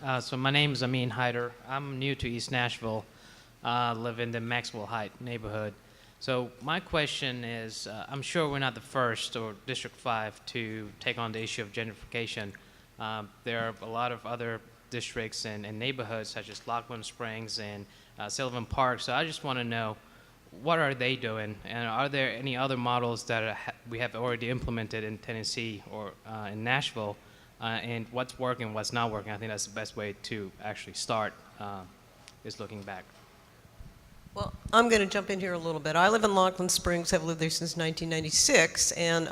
So my name is Amin Hyder. I'm new to East Nashville, live in the Maxwell Heights neighborhood. So my question is, I'm sure we're not the first, or District 5, to take on the issue of gentrification. There are a lot of other districts and neighborhoods such as Lachlan Springs and Sylvan Park. So I just want to know, what are they doing? And are there any other models that we have already implemented in Tennessee or in Nashville? And what's working, what's not working? I think that's the best way to actually start, is looking back. Well, I'm going to jump in here a little bit. I live in Lachlan Springs. I've lived there since 1996, and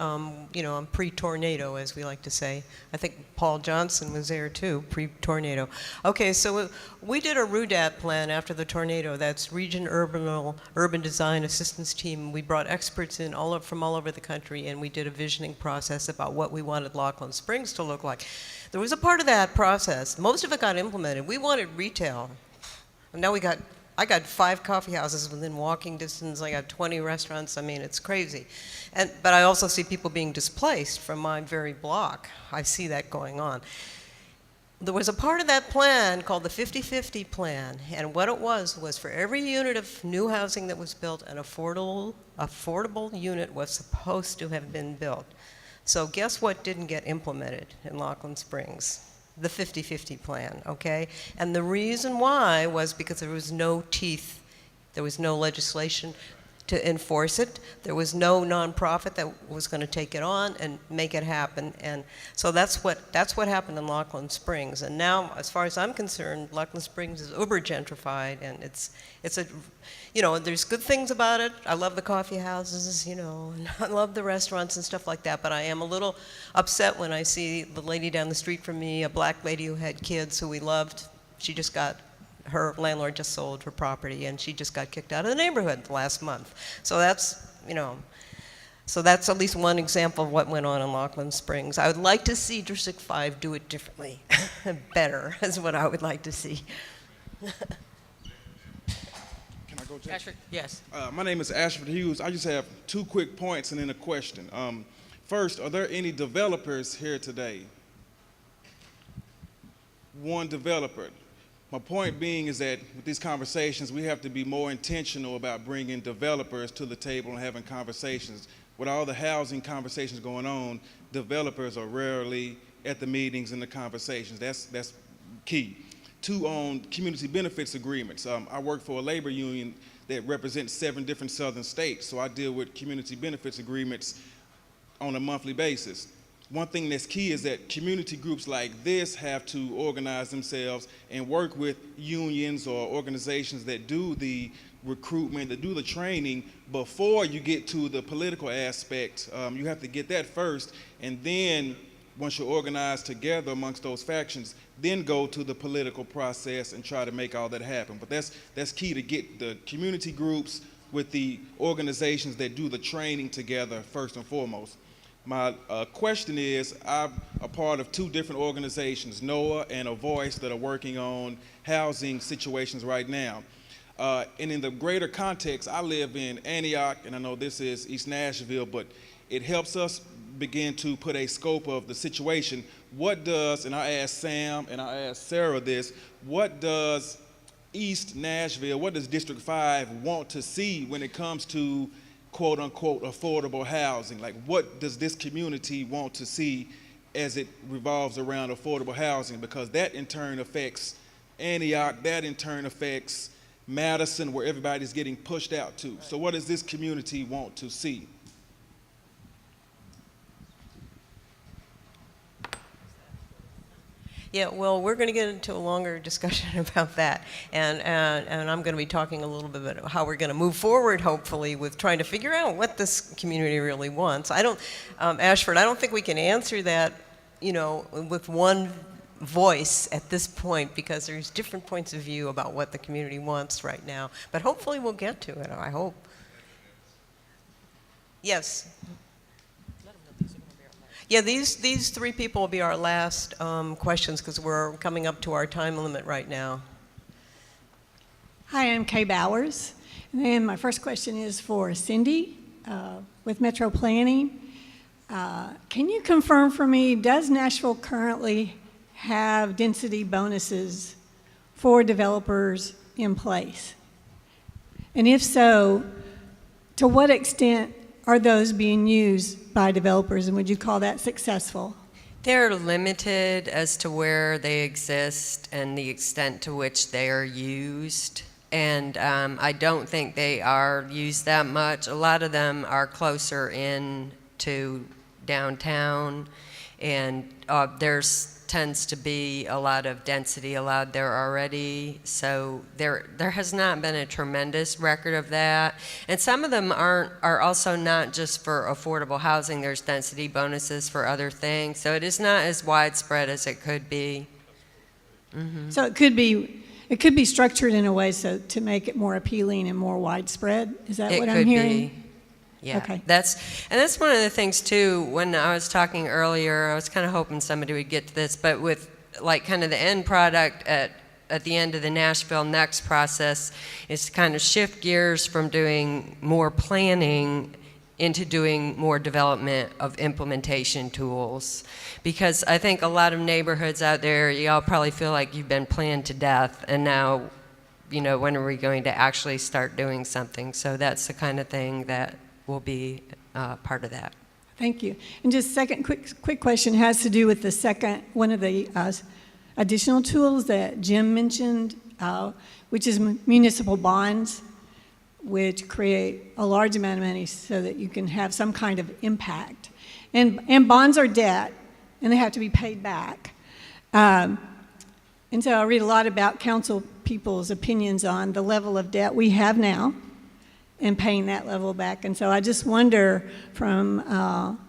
you know, I'm pre-tornado, as we like to say. I think Paul Johnson was there too, pre-tornado. Okay, so we did a RUDAT plan after the tornado. That's Region Urban Design Assistance Team. We brought experts in from all over the country, and we did a visioning process about what we wanted Lachlan Springs to look like. There was a part of that process. Most of it got implemented. We wanted retail. And now I got 5 coffee houses within walking distance. I got 20 restaurants. I mean, it's crazy. But I also see people being displaced from my very block. I see that going on. There was a part of that plan called the 50-50 plan, and what it was for every unit of new housing that was built, an affordable unit was supposed to have been built. So guess what didn't get implemented in Lachlan Springs? The 50-50 plan, okay? And the reason why was because there was no teeth. There was no legislation to enforce it. There was no nonprofit that was going to take it on and make it happen. And so that's what happened in Lachlan Springs. And now, as far as I'm concerned, Lachlan Springs is uber gentrified, and it's a, you know, there's good things about it. I love the coffee houses, you know, and I love the restaurants and stuff like that, but I am a little upset when I see the lady down the street from me, a black lady who had kids who we loved. Her landlord just sold her property, and she just got kicked out of the neighborhood last month. So that's, you know, so that's at least one example of what went on in Lachlan Springs. I would like to see District 5 do it differently. Better is what I would like to see. Can I go, Jay? Ashford, yes. My name is Ashford Hughes. I just have 2 quick points and then a question. First, are there any developers here today? One developer. My point being is that with these conversations, we have to be more intentional about bringing developers to the table and having conversations. With all the housing conversations going on, developers are rarely at the meetings and the conversations. That's key. 2, on community benefits agreements. I work for a labor union that represents 7 different southern states, so I deal with community benefits agreements on a monthly basis. One thing that's key is that community groups like this have to organize themselves and work with unions or organizations that do the recruitment, that do the training before you get to the political aspect. You have to get that first, and then once you're organized together amongst those factions, then go to the political process and try to make all that happen. But that's key, to get the community groups with the organizations that do the training together first and foremost. My question is, I'm a part of 2 different organizations, NOAA and A Voice, that are working on housing situations right now. And in the greater context, I live in Antioch, and I know this is East Nashville, but it helps us begin to put a scope of the situation. What does, and I asked Sam and I asked Sarah this, what does East Nashville, what does District 5 want to see when it comes to quote unquote affordable housing? Like, what does this community want to see as it revolves around affordable housing? Because that in turn affects Antioch, that in turn affects Madison, where everybody's getting pushed out to. Right. So what does this community want to see? Yeah, well, we're going to get into a longer discussion about that, and I'm going to be talking a little bit about how we're going to move forward, hopefully, with trying to figure out what this community really wants. Ashford, I don't think we can answer that, you know, with one voice at this point, because there's different points of view about what the community wants right now. But hopefully we'll get to it, I hope. Yes. Yeah, these 3 people will be our last questions, because we're coming up to our time limit right now. Hi, I'm Kay Bowers. And my first question is for Cindy with Metro Planning. Can you confirm for me, does Nashville currently have density bonuses for developers in place? And if so, to what extent are those being used by developers, and would you call that successful? They're limited as to where they exist and the extent to which they are used. And I don't think they are used that much. A lot of them are closer in to downtown, and tends to be a lot of density allowed there already. So there has not been a tremendous record of that. And some of them are also not just for affordable housing. There's density bonuses for other things. So it is not as widespread as it could be. Mm-hmm. So it could be structured in a way so to make it more appealing and more widespread. Is that what I'm hearing? It could be. Yeah, okay. That's one of the things too. When I was talking earlier, I was kind of hoping somebody would get to this, but with like kind of the end product at the end of the Nashville Next process is to kind of shift gears from doing more planning into doing more development of implementation tools. Because I think a lot of neighborhoods out there, y'all probably feel like you've been planned to death, and now, when are we going to actually start doing something? So that's the kind of thing that will be part of that. Thank you. And just second quick question has to do with one of the additional tools that Jim mentioned, which is municipal bonds, which create a large amount of money so that you can have some kind of impact. And bonds are debt, and they have to be paid back. And so I read a lot about council people's opinions on the level of debt we have now and paying that level back. And so I just wonder from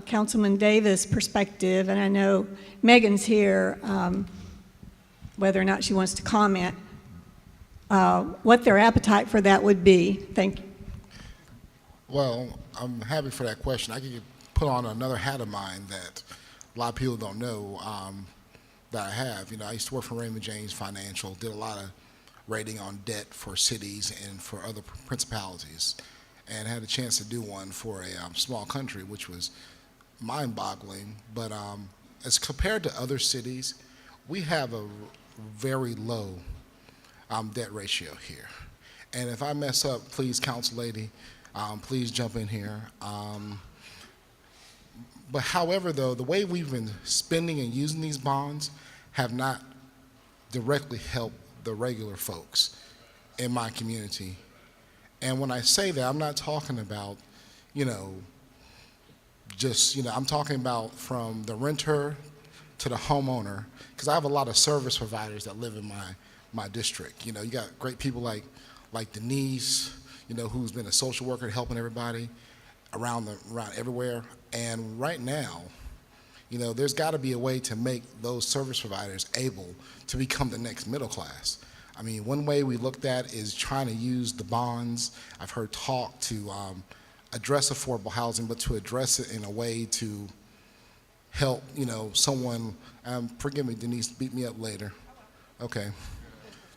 Councilman Davis' perspective, and I know Megan's here, whether or not she wants to comment, what their appetite for that would be. Thank you. Well, I'm happy for that question. I could put on another hat of mine that a lot of people don't know that I have. I used to work for Raymond James Financial, did a lot of rating on debt for cities and for other principalities, and had a chance to do one for a small country, which was mind-boggling. But as compared to other cities, we have a very low debt ratio here. And if I mess up, please, council lady, please jump in here. But however, though, the way we've been spending and using these bonds have not directly helped the regular folks in my community. And when I say that, I'm not talking about, I'm talking about from the renter to the homeowner, because I have a lot of service providers that live in my district. You got great people like Denise, who's been a social worker helping everybody around everywhere. And right now, there's got to be a way to make those service providers able to become the next middle class. I mean, one way we looked at is trying to use the bonds. I've heard talk to address affordable housing, but to address it in a way to help, someone, forgive me, Denise, beat me up later. Okay.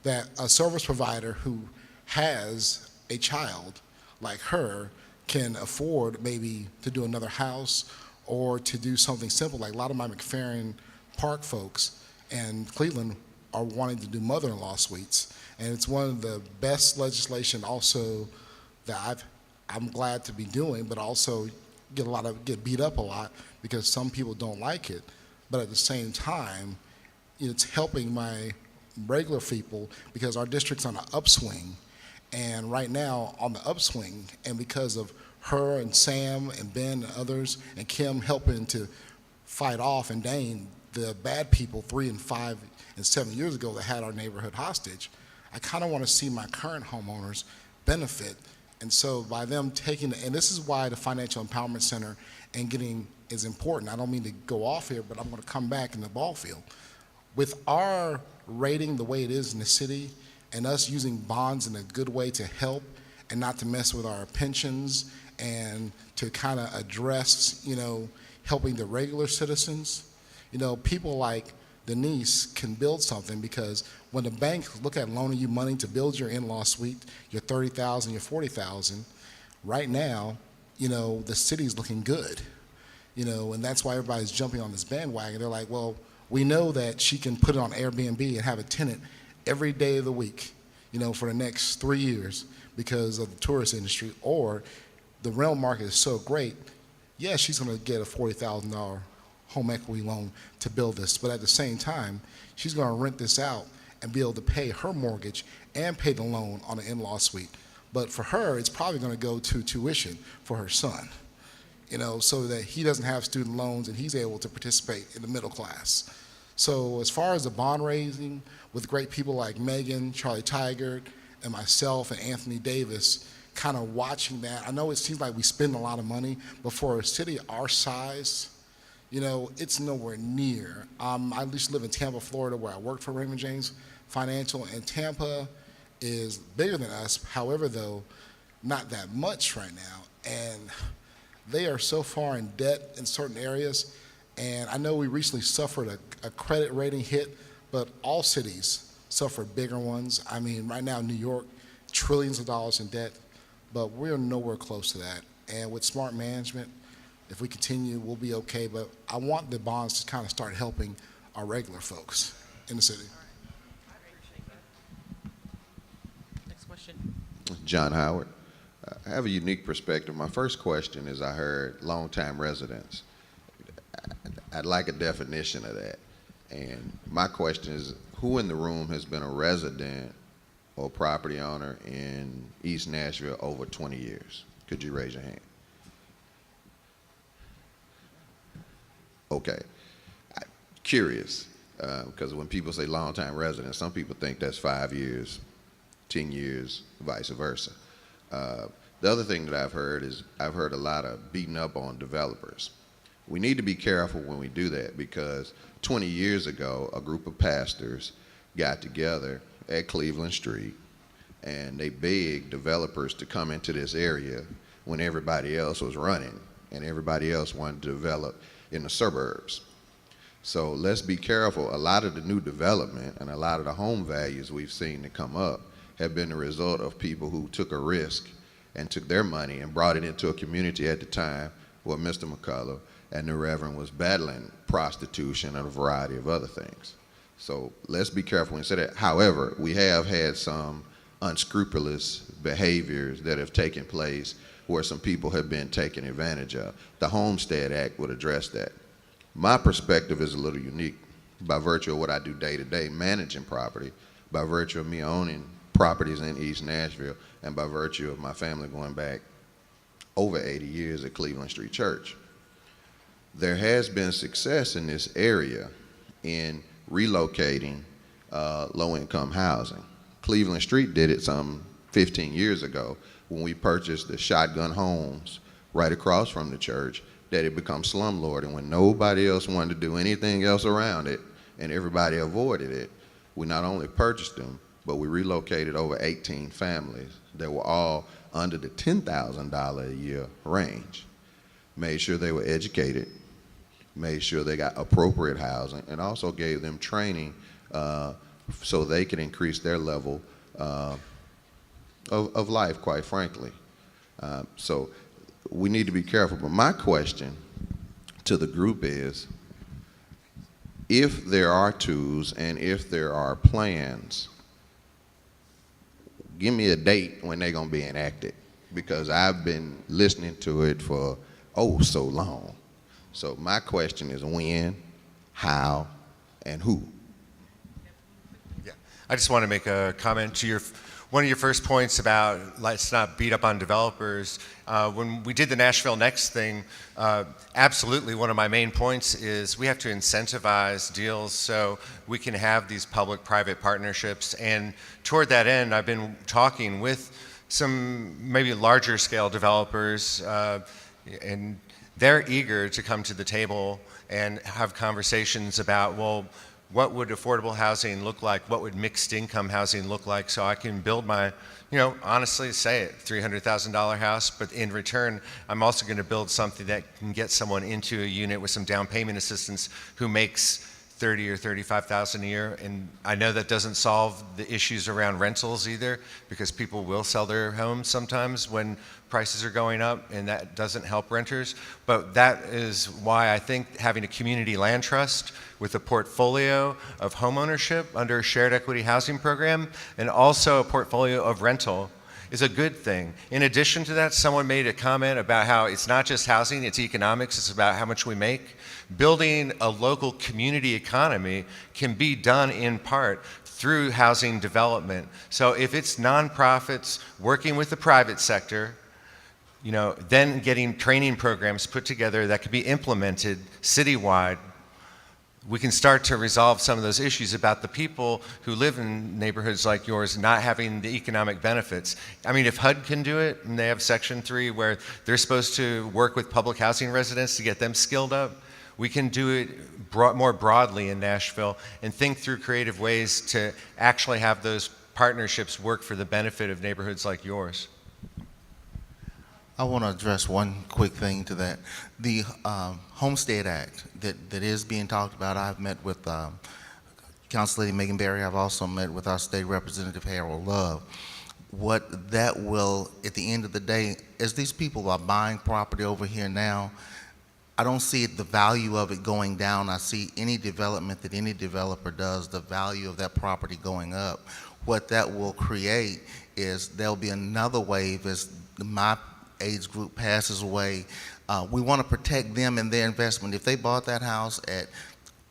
That a service provider who has a child like her can afford maybe to do another house or to do something simple. Like a lot of my McFerrin Park folks and Cleveland are wanting to do mother-in-law suites. And it's one of the best legislation also that I'm glad to be doing, but also get beat up a lot because some people don't like it. But at the same time, it's helping my regular people because our district's on an upswing. And right now on the upswing, and because of her and Sam and Ben and others and Kim helping to fight off and Dane, the bad people 3 and 5 and 7 years ago that had our neighborhood hostage, I kind of want to see my current homeowners benefit. And so by them taking, and this is why the Financial Empowerment Center and getting is important. I don't mean to go off here, but I'm going to come back in the ball field. With our rating the way it is in the city and us using bonds in a good way to help and not to mess with our pensions and to kind of address, helping the regular citizens, people like Denise can build something because when the banks look at loaning you money to build your in-law suite, your $30,000, your $40,000, right now, the city's looking good, and that's why everybody's jumping on this bandwagon. They're like, well, We know that she can put it on Airbnb and have a tenant every day of the week, for the next 3 years because of the tourist industry, or the rental market is so great, yeah, she's going to get a $40,000 home equity loan to build this, but at the same time, she's going to rent this out and be able to pay her mortgage and pay the loan on an in-law suite. But for her, it's probably going to go to tuition for her son, so that he doesn't have student loans and he's able to participate in the middle class. So as far as the bond raising, with great people like Megan, Charlie Tigert, and myself and Anthony Davis, kind of watching that, I know it seems like we spend a lot of money, but for a city our size, it's nowhere near. I used to live in Tampa, Florida, where I worked for Raymond James Financial, and Tampa is bigger than us. However, though, not that much right now, and they are so far in debt in certain areas. And I know we recently suffered a credit rating hit, but all cities suffer bigger ones. I mean, right now, New York, trillions of dollars in debt, but we're nowhere close to that. And with smart management, if we continue, we'll be okay. But I want the bonds to kind of start helping our regular folks in the city. Next question. John Howard. I have a unique perspective. My first question is, I heard longtime residents. I'd like a definition of that. And my question is, who in the room has been a resident or property owner in East Nashville over 20 years? Could you raise your hand? Okay. Curious, because when people say longtime residents, some people think that's 5 years, 10 years, vice versa. The other thing that I've heard is I've heard a lot of beating up on developers. We need to be careful when we do that, because 20 years ago, a group of pastors got together at Cleveland Street and they begged developers to come into this area when everybody else was running and everybody else wanted to develop in the suburbs. So let's be careful. A lot of the new development and a lot of the home values we've seen that come up have been the result of people who took a risk and took their money and brought it into a community at the time where Mr. McCullough and the Reverend was battling prostitution and a variety of other things. So let's be careful when we say that. However, we have had some unscrupulous behaviors that have taken place where some people have been taken advantage of. The Homestead Act would address that. My perspective is a little unique by virtue of what I do day to day, managing property, by virtue of me owning properties in East Nashville, and by virtue of my family going back over 80 years at Cleveland Street Church. There has been success in this area in relocating low-income housing. Cleveland Street did it some 15 years ago when we purchased the shotgun homes right across from the church that had become slumlord, and when nobody else wanted to do anything else around it and everybody avoided it, we not only purchased them, but we relocated over 18 families that were all under the $10,000 a year range. Made sure they were educated, made sure they got appropriate housing, and also gave them training so they could increase their level of life, quite frankly. So we need to be careful. But my question to the group is, if there are tools and if there are plans, give me a date when they're going to be enacted, because I've been listening to it for so long. So my question is when, how, and who? Yeah, I just want to make a comment to one of your first points about let's not beat up on developers. When we did the Nashville Next thing, absolutely one of my main points is we have to incentivize deals so we can have these public-private partnerships. And toward that end, I've been talking with some maybe larger scale developers, and they're eager to come to the table and have conversations about, well, what would affordable housing look like? What would mixed income housing look like? So I can build my, honestly say it, $300,000 house, but in return, I'm also going to build something that can get someone into a unit with some down payment assistance who makes 30 or 35,000 a year, and I know that doesn't solve the issues around rentals either, because people will sell their homes sometimes when prices are going up, and that doesn't help renters. But that is why I think having a community land trust with a portfolio of homeownership under a shared equity housing program, and also a portfolio of rental, is a good thing. In addition to that, someone made a comment about how it's not just housing, it's economics, it's about how much we make. Building a local community economy can be done in part through housing development. So if it's nonprofits working with the private sector, then getting training programs put together that can be implemented citywide, we can start to resolve some of those issues about the people who live in neighborhoods like yours not having the economic benefits. I mean, if HUD can do it, and they have Section 3 where they're supposed to work with public housing residents to get them skilled up, we can do it more broadly in Nashville and think through creative ways to actually have those partnerships work for the benefit of neighborhoods like yours. I want to address one quick thing to that. The Homestead Act that is being talked about, I've met with Council Lady Megan Berry. I've also met with our state representative, Harold Love. What that will, at the end of the day, as these people are buying property over here now, I don't see the value of it going down. I see any development that any developer does, the value of that property going up. What that will create is there'll be another wave as my age group passes away. We want to protect them and their investment. If they bought that house at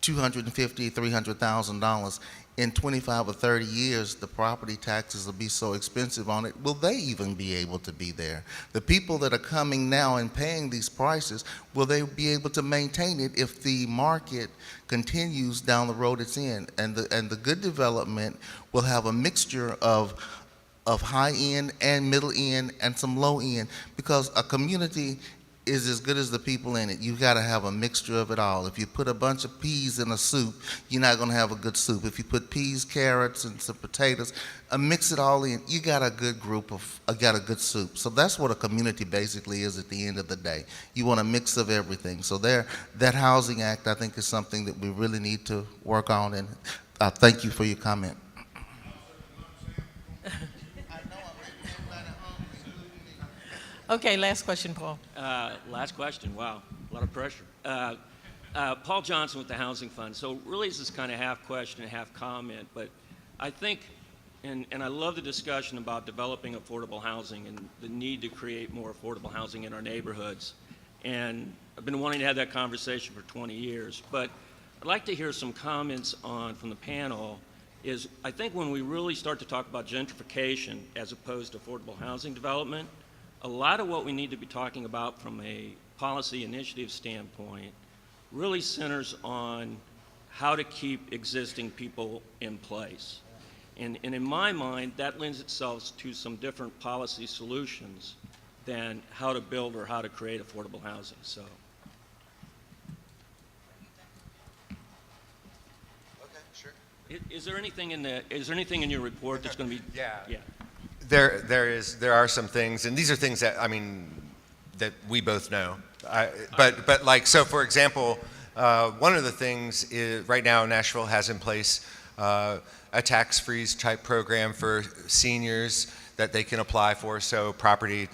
$250,000, $300,000, in 25 or 30 years, the property taxes will be so expensive on it. Will they even be able to be there? The people that are coming now and paying these prices, will they be able to maintain it if the market continues down the road it's in? And the good development will have a mixture of high end and middle end and some low end, because a community is as good as the people in it. You've got to have a mixture of it all. If you put a bunch of peas in a soup, you're not going to have a good soup. If you put peas, carrots, and some potatoes, mix it all in, you got a good got a good soup. So that's what a community basically is at the end of the day. You want a mix of everything. So that Housing Act, I think, is something that we really need to work on, and thank you for your comment. Okay, last question, Paul. Last question. Wow, a lot of pressure. Paul Johnson with the Housing Fund. So really this is kind of half question and half comment, but I think, and I love the discussion about developing affordable housing and the need to create more affordable housing in our neighborhoods. And I've been wanting to have that conversation for 20 years, but I'd like to hear some comments from the panel. Is I think when we really start to talk about gentrification as opposed to affordable housing development, a lot of what we need to be talking about from a policy initiative standpoint really centers on how to keep existing people in place. And in my mind, that lends itself to some different policy solutions than how to build or how to create affordable housing. So. Okay, sure. Is there anything in your report that's going to be? Yeah. There are some things, and these are things that that we both know. But like, so for example, one of the things is right now Nashville has in place a tax freeze type program for seniors that they can apply for. So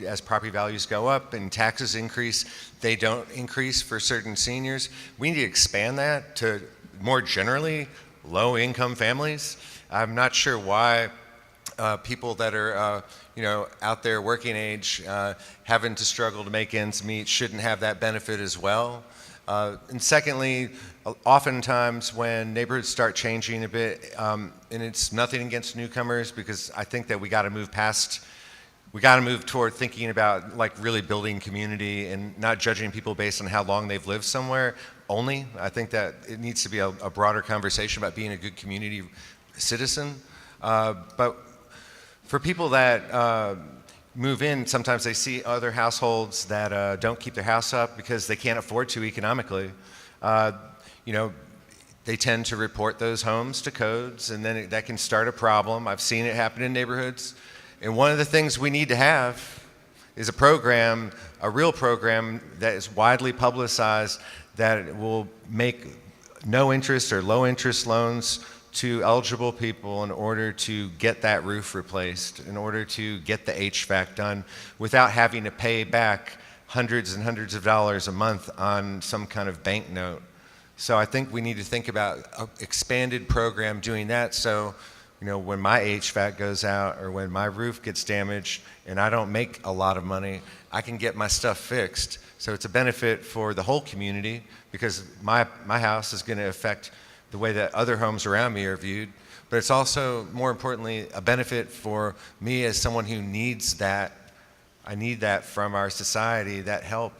as property values go up and taxes increase, they don't increase for certain seniors. We need to expand that to more generally low income families. I'm not sure why people that are out there working age, having to struggle to make ends meet, shouldn't have that benefit as well. And secondly, oftentimes when neighborhoods start changing a bit, and it's nothing against newcomers, because I think that we got to move toward thinking about like really building community and not judging people based on how long they've lived somewhere only. I think that it needs to be a broader conversation about being a good community citizen. But for people that move in, sometimes they see other households that don't keep their house up because they can't afford to economically. They tend to report those homes to codes, and then that can start a problem. I've seen it happen in neighborhoods. And one of the things we need to have is a real program that is widely publicized, that will make no interest or low interest loans to eligible people in order to get that roof replaced, in order to get the HVAC done without having to pay back hundreds and hundreds of dollars a month on some kind of bank note. So I think we need to think about an expanded program doing that, so when my HVAC goes out or when my roof gets damaged and I don't make a lot of money, I can get my stuff fixed. So it's a benefit for the whole community, because my house is going to affect the way that other homes around me are viewed, but it's also, more importantly, a benefit for me as someone who needs that. I need that from our society, that help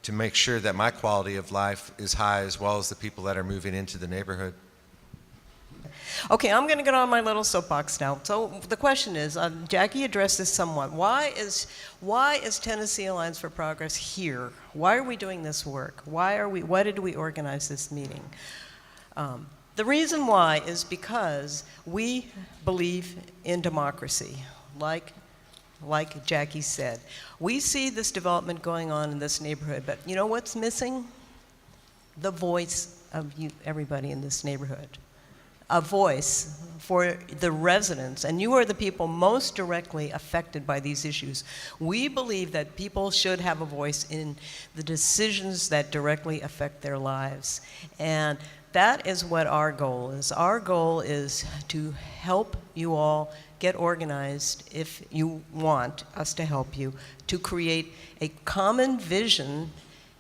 to make sure that my quality of life is high, as well as the people that are moving into the neighborhood. Okay, I'm going to get on my little soapbox now. So the question is, Jackie addressed this somewhat. Why is Tennessee Alliance for Progress here? Why are we doing this work? Why did we organize this meeting? The reason why is because we believe in democracy, like Jackie said. We see this development going on in this neighborhood, but you know what's missing? The voice of everybody in this neighborhood. A voice for the residents, and you are the people most directly affected by these issues. We believe that people should have a voice in the decisions that directly affect their lives. And that is what our goal is. Our goal is to help you all get organized, if you want us to help you, to create a common vision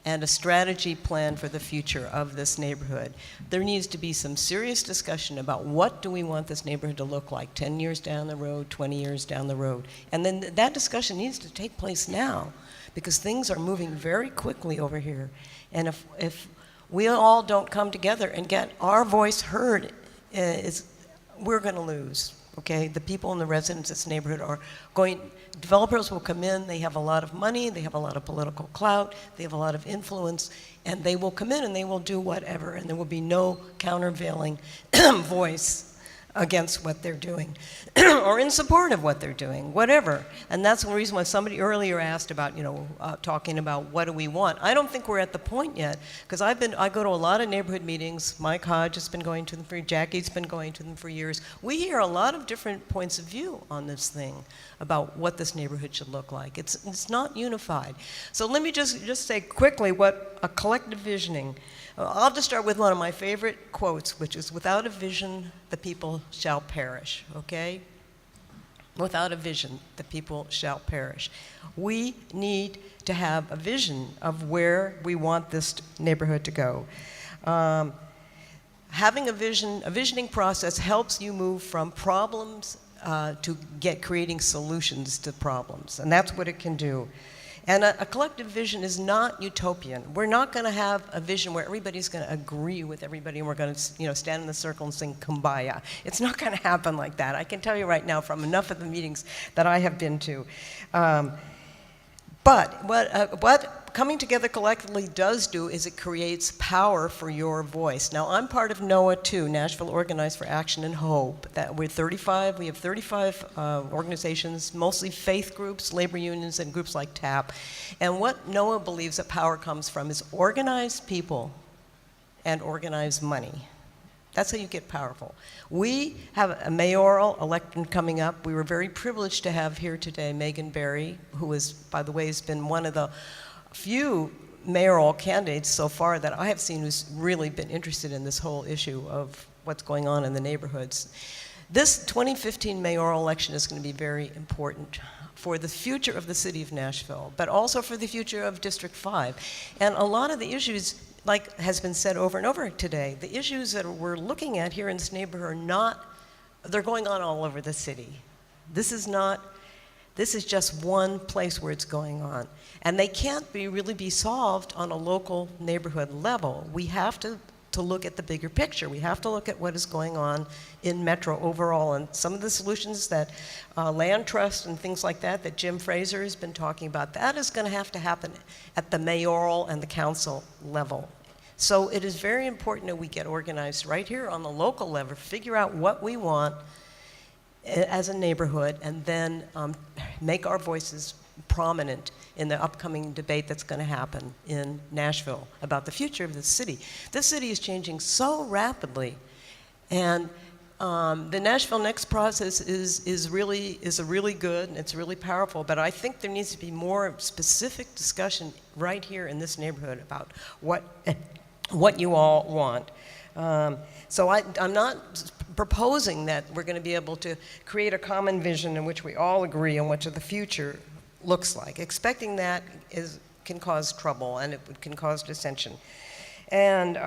and a strategy plan for the future of this neighborhood. There needs to be some serious discussion about what do we want this neighborhood to look like 10 years down the road, 20 years down the road. And then that discussion needs to take place now, because things are moving very quickly over here. And if we all don't come together and get our voice heard, we're going to lose. Okay, the people and the residents of this neighborhood are going, developers will come in, they have a lot of money, they have a lot of political clout, they have a lot of influence, and they will come in and they will do whatever, and there will be no countervailing voice against what they're doing or in support of what they're doing, whatever. And that's the reason why somebody earlier asked about, talking about what do we want. I don't think we're at the point yet, because I go to a lot of neighborhood meetings. Mike Hodge has been going to them Jackie's been going to them for years. We hear a lot of different points of view on this thing about what this neighborhood should look like. It's not unified. So let me just say quickly what a collective visioning. I'll just start with one of my favorite quotes, which is, without a vision, the people shall perish, okay? Without a vision, the people shall perish. We need to have a vision of where we want this neighborhood to go. Having a visioning process helps you move from problems to creating solutions to problems, and that's what it can do. And a collective vision is not utopian. We're not going to have a vision where everybody's going to agree with everybody and we're going to stand in the circle and sing Kumbaya. It's not going to happen like that. I can tell you right now from enough of the meetings that I have been to. But what coming together collectively does do is it creates power for your voice. Now, I'm part of NOAA too, Nashville Organized for Action and Hope. We have 35 organizations, mostly faith groups, labor unions, and groups like TAP. And what NOAA believes that power comes from is organized people and organized money. That's how you get powerful. We have a mayoral election coming up. We were very privileged to have here today Megan Berry, who is, by the way, has been one of the few mayoral candidates so far that I have seen who's really been interested in this whole issue of what's going on in the neighborhoods. This 2015 mayoral election is going to be very important for the future of the city of Nashville, but also for the future of District 5. And a lot of the issues, like has been said over and over today, the issues that we're looking at here in this neighborhood they're going on all over the city. This is just one place where it's going on. And they can't really be solved on a local neighborhood level. We have to look at the bigger picture. We have to look at what is going on in Metro overall. And some of the solutions that land trust and things like that Jim Fraser has been talking about, that is going to have to happen at the mayoral and the council level. So it is very important that we get organized right here on the local level, figure out what we want as a neighborhood, and then make our voices prominent in the upcoming debate that's going to happen in Nashville about the future of the city. This city is changing so rapidly, and the Nashville Next process is really good and it's really powerful, but I think there needs to be more specific discussion right here in this neighborhood about what you all want. So I'm not proposing that we're going to be able to create a common vision in which we all agree on what the future looks like. Expecting that can cause trouble, and it can cause dissension. And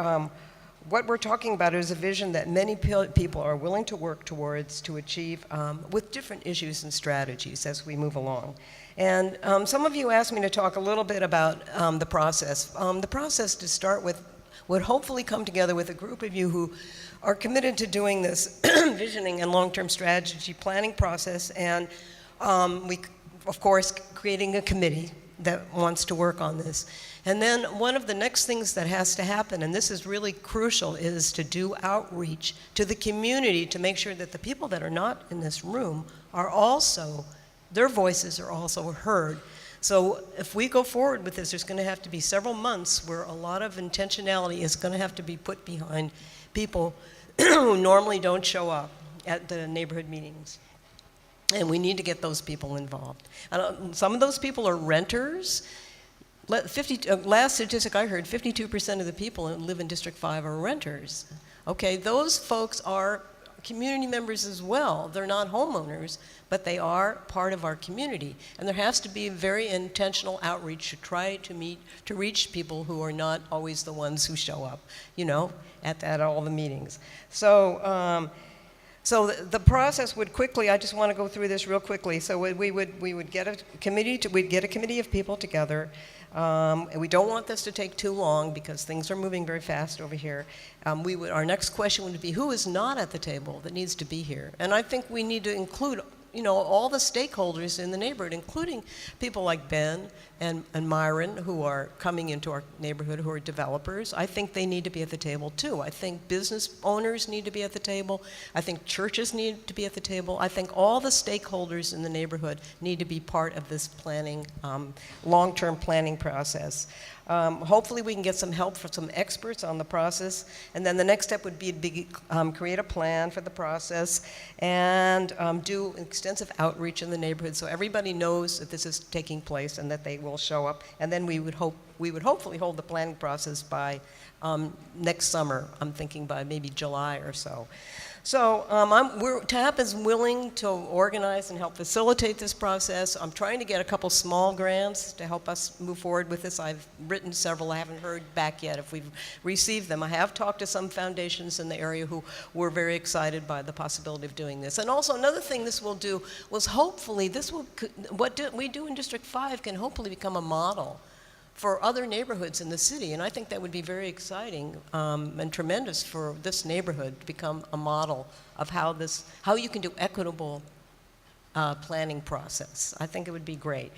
what we're talking about is a vision that many people are willing to work towards to achieve with different issues and strategies as we move along. And some of you asked me to talk a little bit about the process. The process, to start with, would hopefully come together with a group of you who are committed to doing this visioning and long-term strategy planning process, and of course, creating a committee that wants to work on this. And then one of the next things that has to happen, and this is really crucial, is to do outreach to the community to make sure that the people that are not in this room are also, their voices are also heard. So if we go forward with this, there's going to have to be several months where a lot of intentionality is going to have to be put behind people who normally don't show up at the neighborhood meetings. And we need to get those people involved. Some of those people are renters. Last statistic I heard, 52% of the people who live in District 5 are renters. Okay, those folks are community members as well. They're not homeowners, but they are part of our community. And there has to be very intentional outreach to try to reach people who are not always the ones who show up, at all the meetings. So the process would quickly, I just want to go through this real quickly. So we would get a committee of people together. We don't want this to take too long because things are moving very fast over here. Our next question would be, who is not at the table that needs to be here? And I think we need to include all the stakeholders in the neighborhood, including people like Ben and Myron, who are coming into our neighborhood, who are developers. I think they need to be at the table too. I think business owners need to be at the table. I think churches need to be at the table. I think all the stakeholders in the neighborhood need to be part of this planning, long-term planning process. Hopefully we can get some help from some experts on the process, and then the next step would be to create a plan for the process and do extensive outreach in the neighborhood so everybody knows that this is taking place and that they will show up. And then we would hopefully hold the planning process by next summer. I'm thinking by maybe July or so. So TAP is willing to organize and help facilitate this process. I'm trying to get a couple small grants to help us move forward with this. I've written several. I haven't heard back yet if we've received them. I have talked to some foundations in the area who were very excited by the possibility of doing this. And also another thing this will do was hopefully what we do in District 5 can hopefully become a model for other neighborhoods in the city, and I think that would be very exciting and tremendous for this neighborhood to become a model of how you can do equitable planning process. I think it would be great.